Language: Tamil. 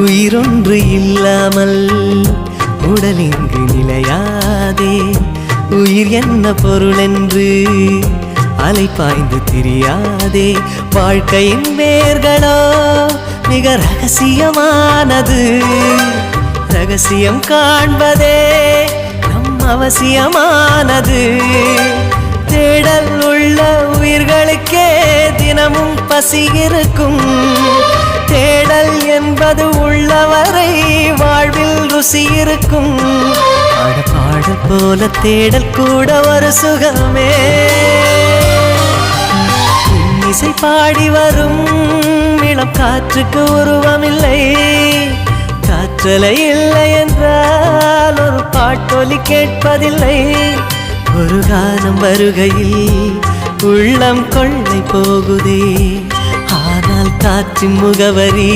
உயிரொன்று இல்லாமல் உடல் இங்கு நிலையாதே. உயிர் என்ன பொருள் என்று அலைப்பாய்ந்து திரியாதே. வாழ்க்கையின் வேர்களோ மிக ரகசியமானது. ரகசியம் காண்பதே நம் அவசியமானது. தேடல் உள்ள உயிர்களுக்கே தினமும் பசி இருக்கும். தேடல் என்பது உள்ளவரை வாழ்வில் ருசி இருக்கும். பாடல் போல தேடல் கூட ஒரு சுகமே. இசை பாடி வரும் இளம் காற்றுக்கு உருவமில்லை. காற்றலை இல்லை என்றால் ஒரு பாட்டொலி கேட்பதில்லை. ஒரு காலம் வருகையில் உள்ளம் கொள்ளை போகுதே. ஆனால் காற்றின் முகவரி